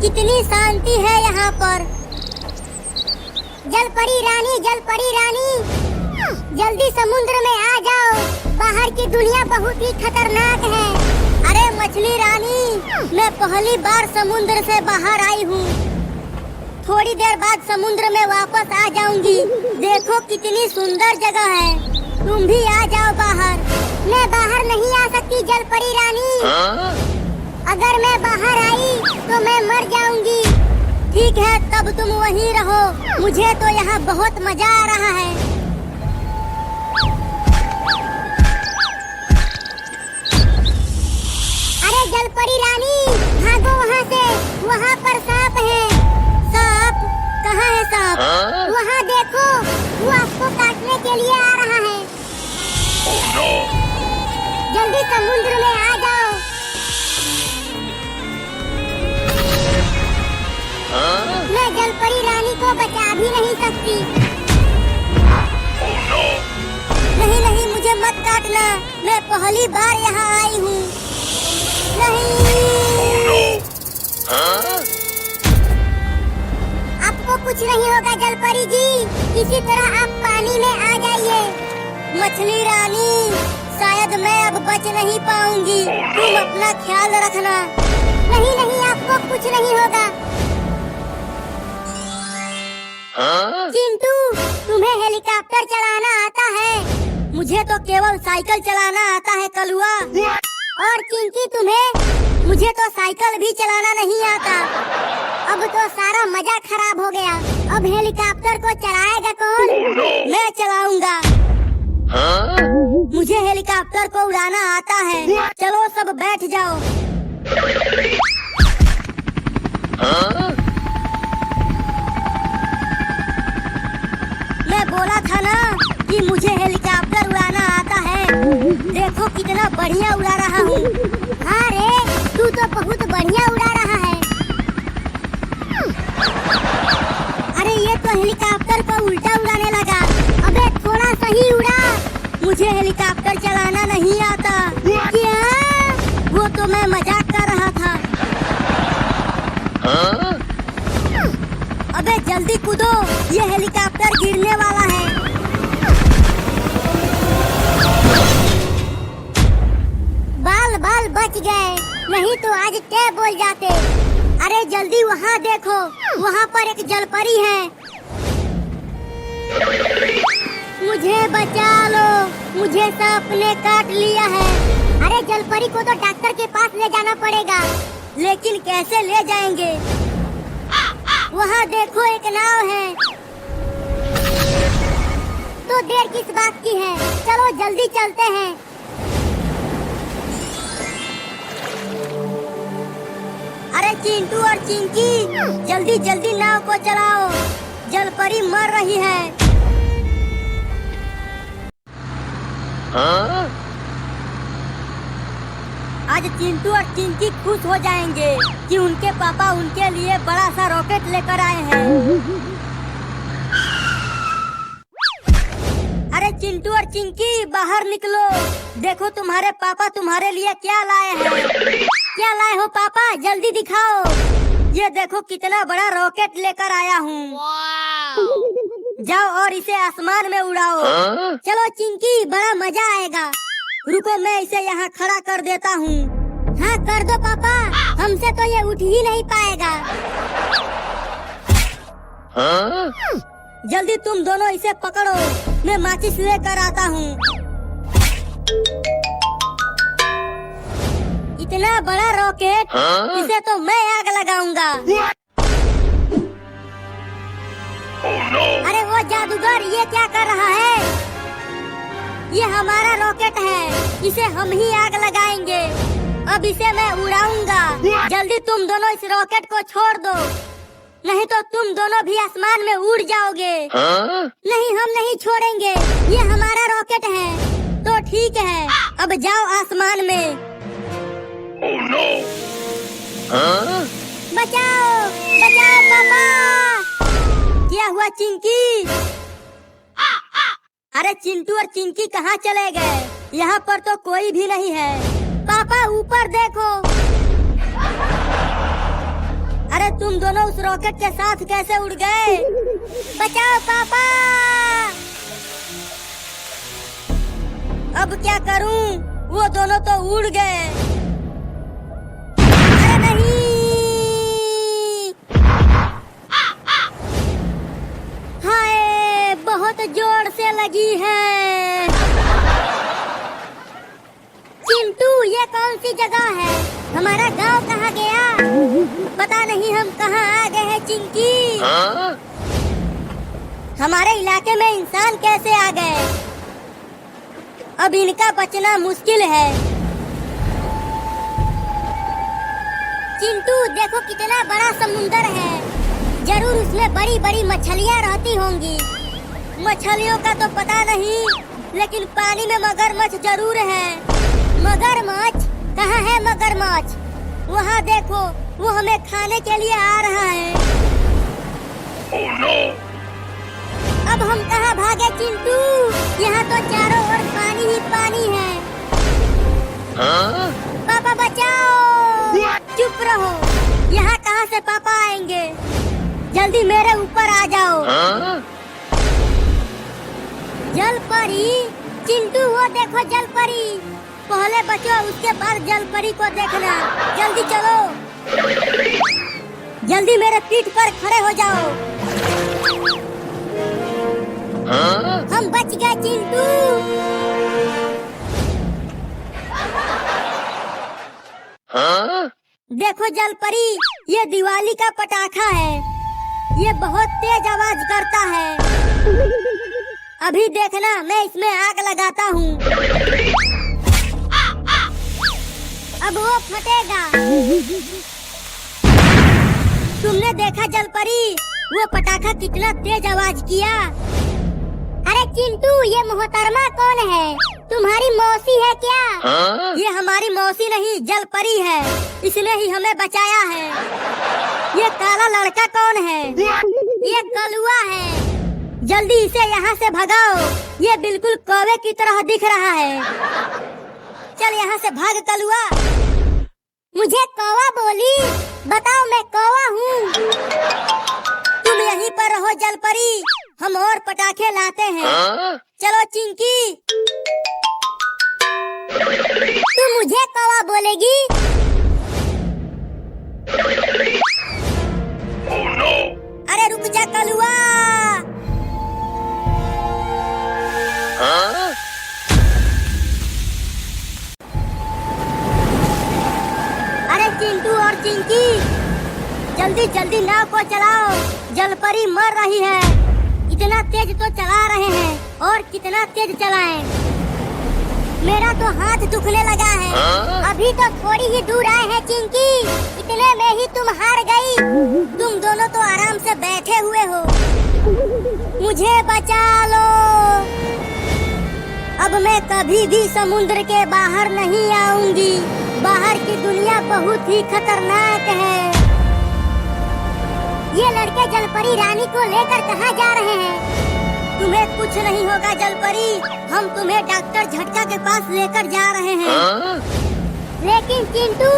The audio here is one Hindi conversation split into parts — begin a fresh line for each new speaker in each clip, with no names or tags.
कितनी शांति है यहाँ पर। जल परी रानी, जल परी रानी, जल्दी समुद्र में आ जाओ। बाहर की दुनिया बहुत ही खतरनाक है। अरे मछली रानी, मैं पहली बार समुद्र से बाहर आई हूँ। थोड़ी देर बाद समुद्र में वापस आ जाऊंगी। देखो कितनी सुंदर जगह है। तुम भी आ जाओ बाहर। मैं बाहर नहीं आ सकती जल परी रानी। अगर मैं बाहर आई तो मैं मर जाऊंगी। ठीक है, तब तुम वहीं रहो। मुझे तो यहाँ बहुत मजा आ रहा है। अरे जल परी रानी, भागो वहाँ से। वहाँ पर सांप है। सांप? कहाँ है सांप? वहाँ देखो, वो आपको काटने के लिए आ रहा है। जल्दी समुद्र में आ जाओ। मैं जल परी रानी को बचा भी नहीं सकती। नहीं नहीं, मुझे मत काटना। मैं पहली बार यहाँ आई हूँ। नहीं, आपको कुछ नहीं होगा जल परी जी। इसी तरह आप पानी में आ जाइए। मछली रानी, शायद मैं अब बच नहीं पाऊंगी। तुम अपना ख्याल रखना। नहीं नहीं, आपको कुछ नहीं होगा। चिंटू, तुम्हें हेलीकॉप्टर चलाना आता है? मुझे तो केवल साइकिल चलाना आता है कलुआ। और चिंकी तुम्हें? मुझे तो साइकिल भी चलाना नहीं आता। अब तो सारा मजा खराब हो गया। अब हेलीकॉप्टर को चलाएगा कौन? मैं चलाऊंगा। मुझे हेलीकॉप्टर को उड़ाना आता है। चलो सब बैठ जाओ। मैं बोला था ना कि मुझे हेलीकॉप्टर उड़ाना आता है। देखो कितना बढ़िया उड़ा रहा हूँ। हाँ रे, तू तो बहुत बढ़िया उड़ा रहा है। अरे ये तो हेलीकॉप्टर को उल्टा उड़ाने लगा। अबे थोड़ा सही उड़ा। मुझे हेलीकॉप्टर चलाना नहीं आता। क्या? वो तो मैं मजाक कर रहा था। अबे जल्दी कूदो, ये हेलीकॉप्टर गिरने वाला है। बाल बाल बच गए, नहीं तो आज क्या बोल जाते। अरे जल्दी वहाँ देखो, वहाँ पर एक जलपरी है। मुझे बचा लो, मुझे सांप ने काट लिया है। अरे जलपरी को तो डॉक्टर के पास ले जाना पड़ेगा। लेकिन कैसे ले जाएंगे? वहाँ देखो एक नाव है। तो देर किस बात की है, चलो जल्दी चलते हैं। अरे चिंटू और चिंकी, जल्दी जल्दी नाव को चलाओ। जलपरी मर रही है। आज चिंटू और चिंकी खुश हो जाएंगे कि उनके पापा उनके लिए बड़ा सा रॉकेट लेकर आए हैं। अरे चिंटू और चिंकी, बाहर निकलो। देखो तुम्हारे पापा तुम्हारे लिए क्या लाए हैं। क्या लाए हो पापा? जल्दी दिखाओ। ये देखो कितना बड़ा रॉकेट लेकर आया हूँ। जाओ और इसे आसमान में उड़ाओ। चलो चिंकी, बड़ा मजा आएगा। रुको, मैं इसे यहाँ खड़ा कर देता हूँ। हाँ कर दो पापा, हमसे तो ये उठ ही नहीं पाएगा। जल्दी तुम दोनों इसे पकड़ो, मैं माचिस लेकर आता हूँ। इतना बड़ा रॉकेट, इसे तो मैं आग लगाऊंगा। अरे वो जादूगर, ये क्या कर रहा है? ये हमारा रॉकेट है, इसे हम ही आग लगाएंगे। अब इसे मैं उड़ाऊंगा। जल्दी तुम दोनों इस रॉकेट को छोड़ दो, नहीं तो तुम दोनों भी आसमान में उड़ जाओगे। नहीं, हम नहीं छोड़ेंगे, ये हमारा रॉकेट है। तो ठीक है, अब जाओ आसमान में। बचाओ बचाओ पापा। क्या हुआ चिंकी? अरे चिंटू और चिंकी कहाँ चले गए? यहाँ पर तो कोई भी नहीं है। पापा ऊपर देखो। अरे तुम दोनों उस रॉकेट के साथ कैसे उड़ गए? बचाओ पापा! अब क्या करूं? वो दोनों तो उड़ गए। अरे नहीं! हाय, बहुत जोर से लगी है। चिंटू, ये कौन सी जगह है? हमारा गांव कहाँ गया? पता नहीं हम कहाँ आ गए हैं चिंकी। हमारे इलाके में इंसान कैसे आ गए? अब इनका बचना मुश्किल है। चिंटू, देखो कितना बड़ा समुंदर है। जरूर उसमें बड़ी बड़ी मछलियाँ रहती होंगी। मछलियों का तो पता नहीं, लेकिन पानी में मगरमच्छ जरूर है। मगरमच्छ? कहाँ है मगरमच्छ? वहाँ देखो, वो हमें खाने के लिए आ रहा है। Oh, no! अब हम कहाँ भागे चिंटू? यहाँ तो चारों ओर पानी ही पानी है। पापा बचाओ! चुप रहो। यहाँ कहाँ से पापा आएंगे? जल्दी मेरे ऊपर आ जाओ। जल परी? चिंटू, वो देखो जल परी। पहले बचो, उसके बाद जल परी को देखना। जल्दी चलो। जल्दी मेरे पीठ पर खड़े हो जाओ। हम बच गए चिंटू। देखो जल परी, ये दिवाली का पटाखा है। ये बहुत तेज आवाज करता है। अभी देखना, मैं इसमें आग लगाता हूँ। अब वो फटेगा। तुमने देखा जल परी, वो पटाखा कितना तेज आवाज किया? अरे चिंटू, ये मोहतरमा कौन है? तुम्हारी मौसी है क्या? ये हमारी मौसी नहीं, जल परी है। इसने ही हमें बचाया है। ये काला लड़का कौन है? ये कलुआ है। जल्दी इसे यहाँ से भगाओ। ये बिल्कुल कौवे की तरह दिख रहा है। चल यहाँ से भाग कलुआ। मुझे कौवा बोली? बताओ, मैं कौवा हूँ। तुम यहीं पर रहो जल परी, हम और पटाखे लाते हैं। चलो चिंकी। तू मुझे कौवा बोलेगी? Oh, no! अरे रुक जा कलुआ। अरे चिंटू और चिंकी, जल्दी जल्दी नाव को चलाओ। जल परी मर रही है। इतना तेज तो चला रहे हैं, और कितना तेज चलाएं? मेरा तो हाथ दुखने लगा है। अभी तो थोड़ी ही दूर आए हैं चिंकी, इतने में ही तुम हार गई। तुम दोनों तो आराम से बैठे हुए हो। मुझे बचा लो। अब मैं कभी भी समुद्र के बाहर नहीं आऊंगी। बाहर की दुनिया बहुत ही खतरनाक है। ये लड़के जलपरी रानी को लेकर कहाँ जा रहे हैं? तुम्हें कुछ नहीं होगा जलपरी, हम तुम्हें डॉक्टर झटका के पास लेकर जा रहे हैं। लेकिन चिंटू,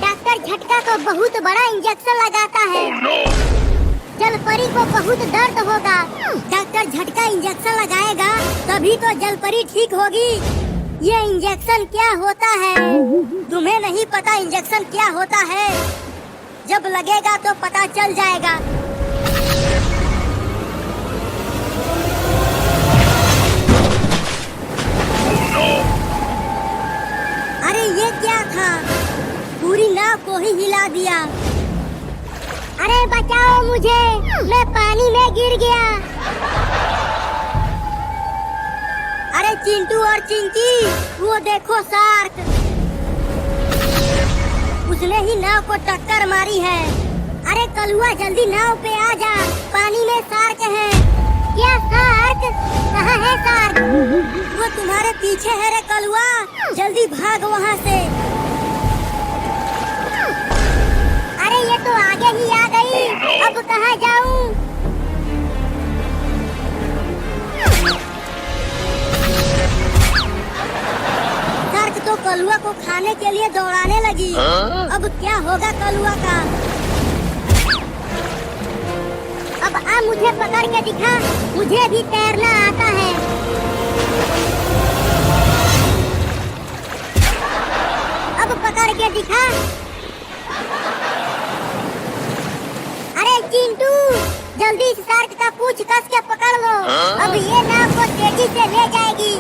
डॉक्टर झटका तो बहुत बड़ा इंजेक्शन लगाता है। जलपरी को बहुत दर्द होगा। डॉक्टर झटका इंजेक्शन लगाएगा तभी तो जलपरी ठीक होगी। ये इंजेक्शन क्या होता है? तुम्हें नहीं पता इंजेक्शन क्या होता है? जब लगेगा तो पता चल जाएगा। अरे ये क्या था? पूरी नाव को ही हिला दिया। अरे बचाओ मुझे, मैं पानी में गिर गया। अरे चिंटू और चिंकी, वो देखो शार्क। उसने ही नाव को टक्कर मारी है। अरे कलुआ, जल्दी नाव पे आ जा, पानी में शार्क है। क्या शार्क? कहाँ है शार्क? वो तुम्हारे पीछे है रे कलुआ, जल्दी भाग वहाँ से। अरे ये तो आगे ही आ गई, अब कहाँ जाऊँ? शार्क तो कलुआ को खाने के लिए दौड़ाने लगी। अब क्या होगा कलुआ का? अब आ मुझे पकड़ के दिखा, मुझे भी तैरना आता है। अब पकड़ के दिखा। अरे चिंटू, जल्दी इस शार्क का पूंछ कस के पकड़ लो। अब ये नाव को तेजी से ले जाएगी।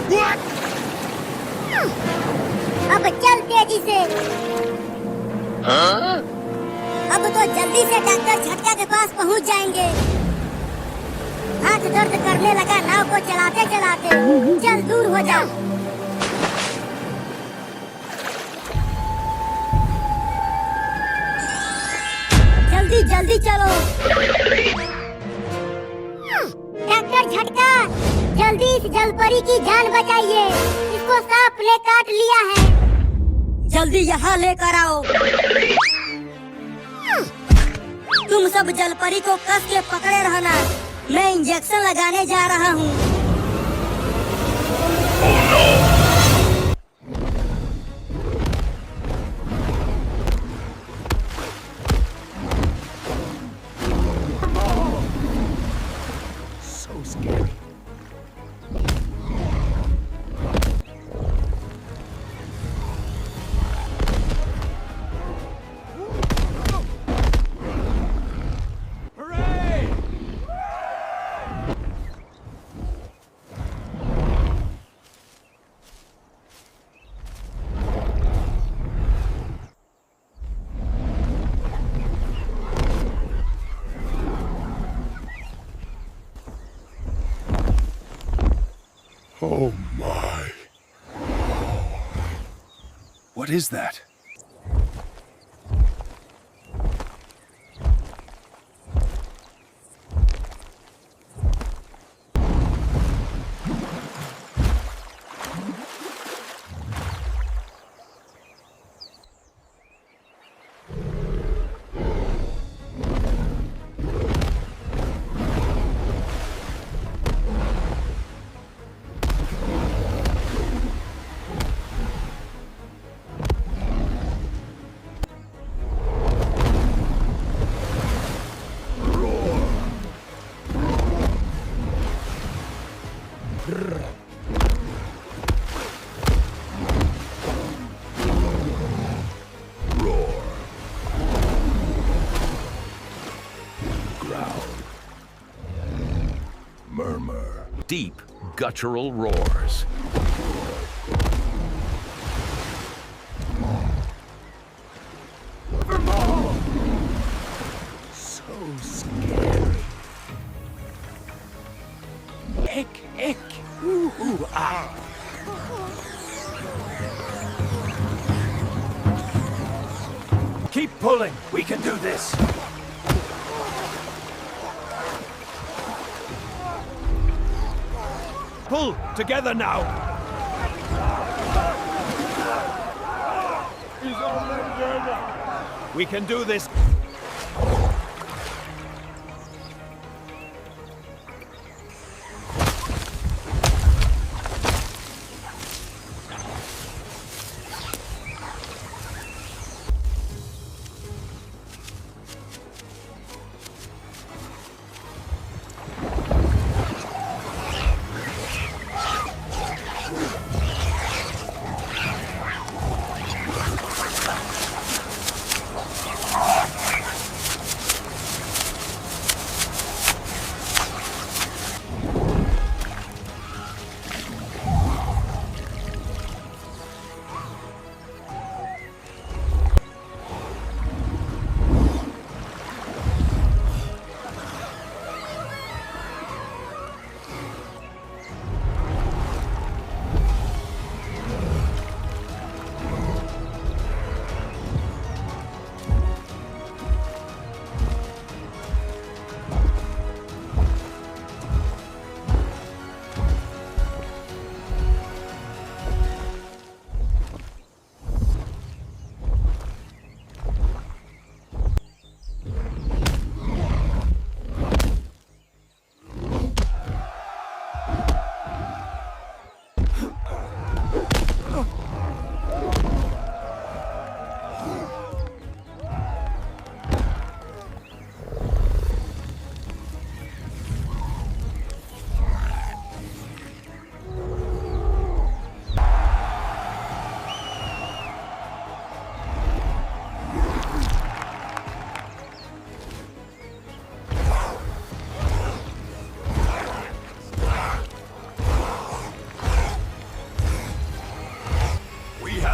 अब चल तेजी से। अब तो जल्दी से डॉक्टर झटका के पास पहुंच जाएंगे। हाथ दर्द करने लगा नाव को चलाते चलाते। चल दूर हो जा। जल्दी जल्दी चलो। डॉक्टर झटका, जल्दी इस जलपरी की जान बचाइए। इसको सांप ने काट लिया है।
जल्दी यहाँ लेकर आओ। तुम सब जलपरी को कस के पकड़े रहना, मैं इंजेक्शन लगाने जा रहा हूँ।
So scary. Oh my. What is that? Murmur. Deep, guttural roars. So scary. Ick, ick. Ooh, ooh, ah. Keep pulling. We can do this. Pull together now. We can do this.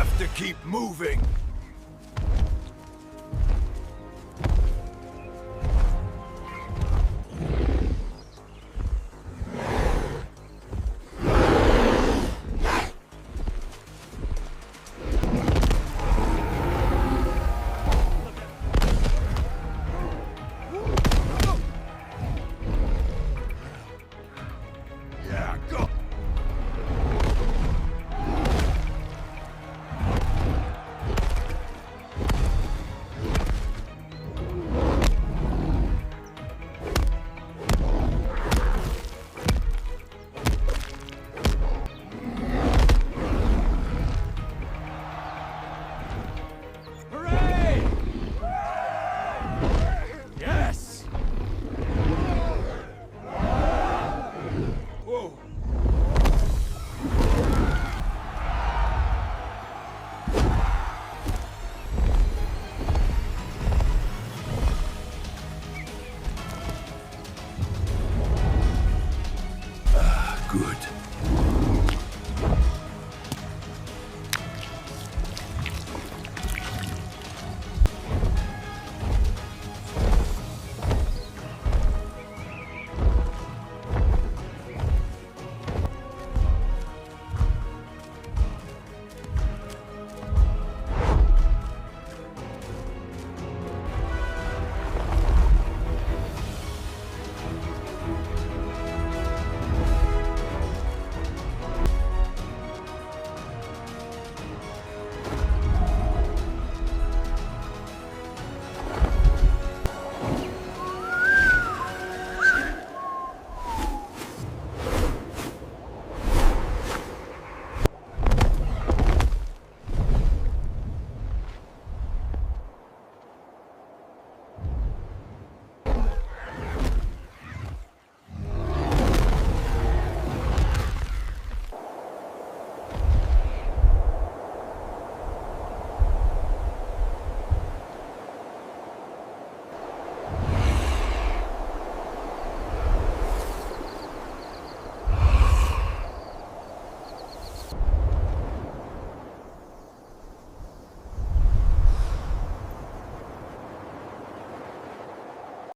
have to keep moving.